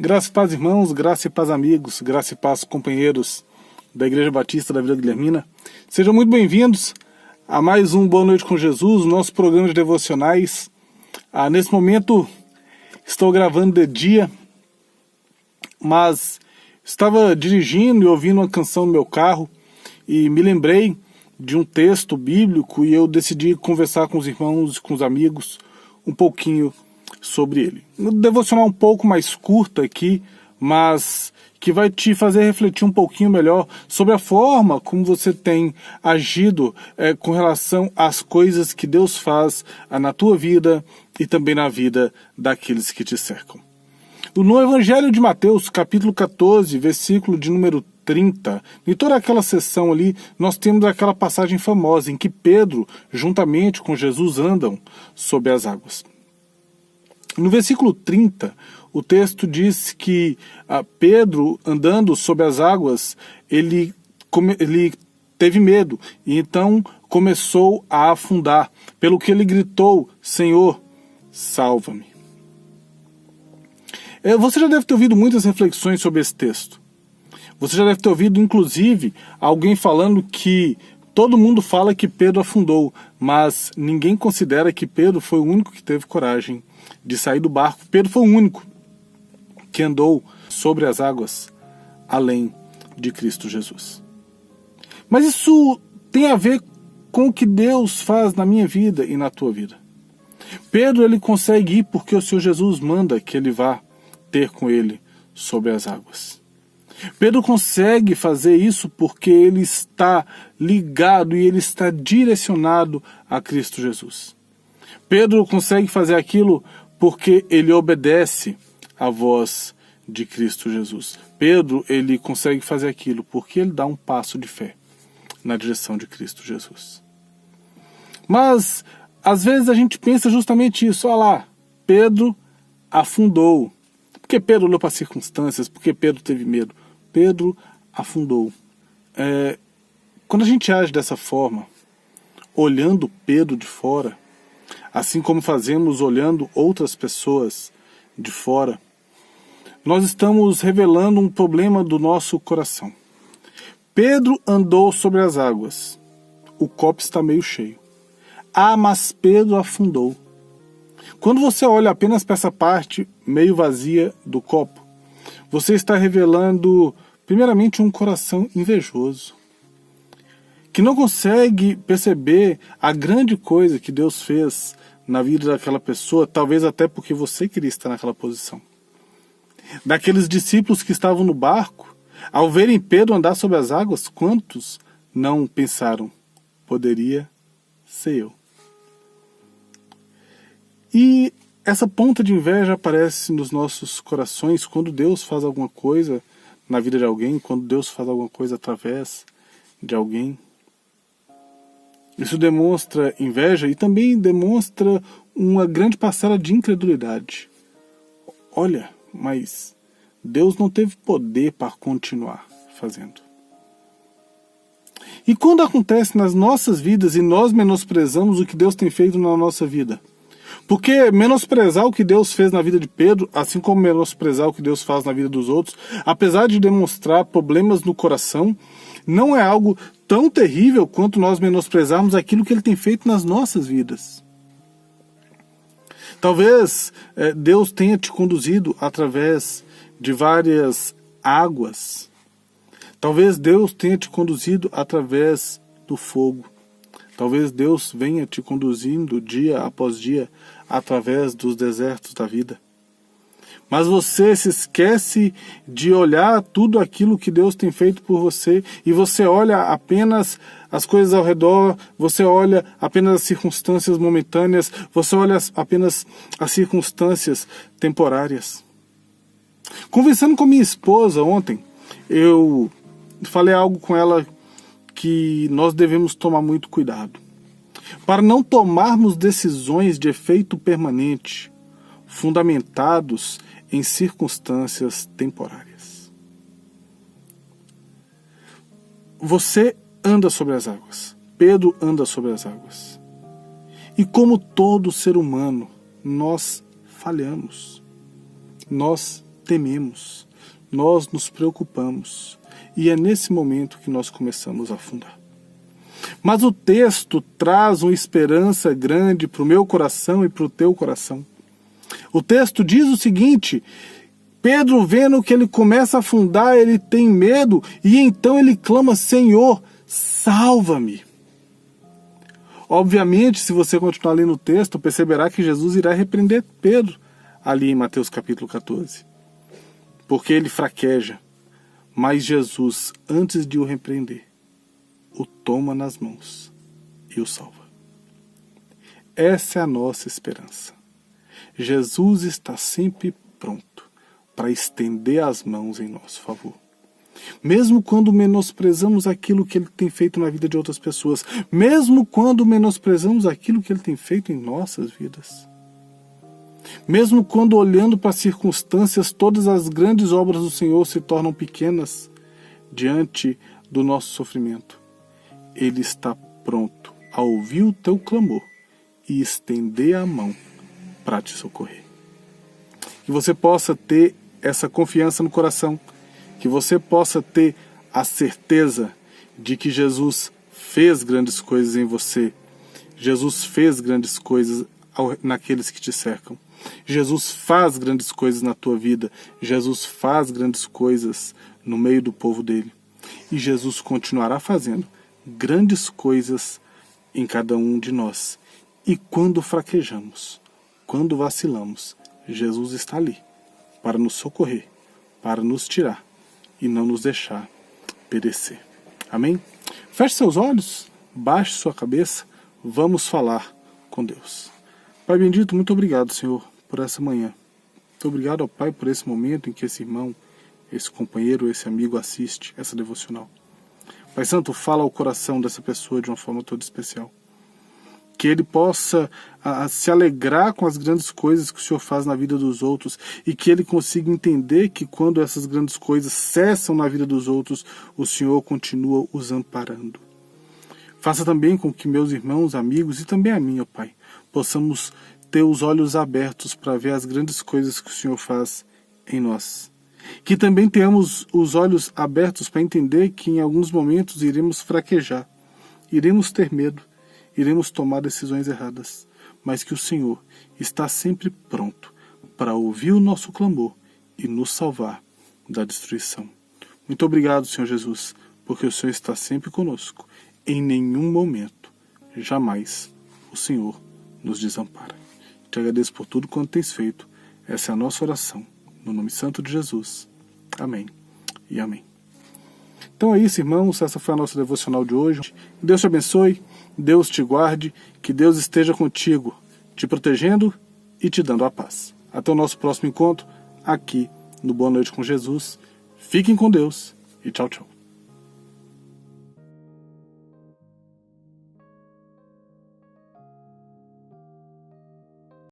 Graça e paz, irmãos, graça e paz, amigos, graça e paz, companheiros da Igreja Batista da Vila Guilhermina. Sejam muito bem-vindos a mais um Boa Noite com Jesus, nosso programa de devocionais. Nesse momento, estou gravando de dia, mas estava dirigindo e ouvindo uma canção no meu carro e me lembrei de um texto bíblico e eu decidi conversar com os irmãos e com os amigos um pouquinho sobre ele. Um devocional um pouco mais curto aqui, mas que vai te fazer refletir um pouquinho melhor sobre a forma como você tem agido com relação às coisas que Deus faz na tua vida e também na vida daqueles que te cercam. No Evangelho de Mateus, capítulo 14, versículo de número 30, em toda aquela sessão ali, nós temos aquela passagem famosa em que Pedro, juntamente com Jesus, andam sobre as águas. No versículo 30, o texto diz que Pedro, andando sobre as águas, ele teve medo e então começou a afundar, pelo que ele gritou: Senhor, salva-me. Você já deve ter ouvido muitas reflexões sobre esse texto. Você já deve ter ouvido, inclusive, alguém falando que todo mundo fala que Pedro afundou, mas ninguém considera que Pedro foi o único que teve coragem de sair do barco. Pedro foi o único que andou sobre as águas além de Cristo Jesus. Mas isso tem a ver com o que Deus faz na minha vida e na tua vida. Pedro, ele consegue ir porque o Senhor Jesus manda que ele vá ter com ele sobre as águas. Pedro consegue fazer isso porque ele está ligado e ele está direcionado a Cristo Jesus. Pedro consegue fazer aquilo porque ele obedece à voz de Cristo Jesus. Pedro, ele consegue fazer aquilo porque ele dá um passo de fé na direção de Cristo Jesus. Mas, às vezes a gente pensa justamente isso. Olha lá, Pedro afundou. Porque Pedro olhou para as circunstâncias, porque Pedro teve medo. Pedro afundou. Quando a gente age dessa forma, olhando Pedro de fora, assim como fazemos olhando outras pessoas de fora, nós estamos revelando um problema do nosso coração. Pedro andou sobre as águas. O copo está meio cheio. Mas Pedro afundou. Quando você olha apenas para essa parte meio vazia do copo, você está revelando, primeiramente, um coração invejoso, que não consegue perceber a grande coisa que Deus fez na vida daquela pessoa, talvez até porque você queria estar naquela posição. Daqueles discípulos que estavam no barco, ao verem Pedro andar sobre as águas, quantos não pensaram: poderia ser eu? E essa ponta de inveja aparece nos nossos corações quando Deus faz alguma coisa na vida de alguém, quando Deus faz alguma coisa através de alguém. Isso demonstra inveja e também demonstra uma grande parcela de incredulidade. Olha, mas Deus não teve poder para continuar fazendo. E quando acontece nas nossas vidas e nós menosprezamos o que Deus tem feito na nossa vida? Porque menosprezar o que Deus fez na vida de Pedro, assim como menosprezar o que Deus faz na vida dos outros, apesar de demonstrar problemas no coração, não é algo tão terrível quanto nós menosprezarmos aquilo que Ele tem feito nas nossas vidas. Talvez Deus tenha te conduzido através de várias águas. Talvez Deus tenha te conduzido através do fogo. Talvez Deus venha te conduzindo dia após dia através dos desertos da vida. Mas você se esquece de olhar tudo aquilo que Deus tem feito por você e você olha apenas as coisas ao redor, você olha apenas as circunstâncias momentâneas, você olha apenas as circunstâncias temporárias. Conversando com minha esposa ontem, eu falei algo com ela que nós devemos tomar muito cuidado, para não tomarmos decisões de efeito permanente, fundamentados em circunstâncias temporárias. Você anda sobre as águas. Pedro anda sobre as águas. E como todo ser humano, nós falhamos. Nós tememos, nós nos preocupamos, e é nesse momento que nós começamos a afundar. Mas o texto traz uma esperança grande para o meu coração e para o teu coração. O texto diz o seguinte: Pedro, vendo que ele começa a afundar, ele tem medo, e então ele clama: Senhor, salva-me. Obviamente, se você continuar lendo o texto, perceberá que Jesus irá repreender Pedro ali em Mateus capítulo 14. Porque ele fraqueja. Mas Jesus, antes de o repreender, o toma nas mãos e o salva. Essa é a nossa esperança. Jesus está sempre pronto para estender as mãos em nosso favor. Mesmo quando menosprezamos aquilo que Ele tem feito na vida de outras pessoas, mesmo quando menosprezamos aquilo que Ele tem feito em nossas vidas, mesmo quando olhando para as circunstâncias, todas as grandes obras do Senhor se tornam pequenas diante do nosso sofrimento, Ele está pronto a ouvir o teu clamor e estender a mão para te socorrer. Que você possa ter essa confiança no coração, que você possa ter a certeza de que Jesus fez grandes coisas em você, Jesus fez grandes coisas naqueles que te cercam, Jesus faz grandes coisas na tua vida, Jesus faz grandes coisas no meio do povo dele, e Jesus continuará fazendo grandes coisas em cada um de nós. E quando fraquejamos, quando vacilamos, Jesus está ali para nos socorrer, para nos tirar e não nos deixar perecer. Amém? Feche seus olhos, baixe sua cabeça, vamos falar com Deus. Pai bendito, muito obrigado, Senhor, por essa manhã. Muito obrigado, ó Pai, por esse momento em que esse irmão, esse companheiro, esse amigo assiste essa devocional. Pai Santo, fala ao coração dessa pessoa de uma forma toda especial. Que ele possa se alegrar com as grandes coisas que o Senhor faz na vida dos outros e que ele consiga entender que quando essas grandes coisas cessam na vida dos outros, o Senhor continua os amparando. Faça também com que meus irmãos, amigos e também a mim, ó Pai, possamos ter os olhos abertos para ver as grandes coisas que o Senhor faz em nós. Que também tenhamos os olhos abertos para entender que em alguns momentos iremos fraquejar, iremos ter medo, iremos tomar decisões erradas, mas que o Senhor está sempre pronto para ouvir o nosso clamor e nos salvar da destruição. Muito obrigado, Senhor Jesus, porque o Senhor está sempre conosco. Em nenhum momento, jamais, o Senhor nos desampara. Te agradeço por tudo quanto tens feito. Essa é a nossa oração. No nome santo de Jesus. Amém e amém. Então é isso, irmãos. Essa foi a nossa devocional de hoje. Deus te abençoe, Deus te guarde, que Deus esteja contigo, te protegendo e te dando a paz. Até o nosso próximo encontro, aqui no Boa Noite com Jesus. Fiquem com Deus e tchau, tchau.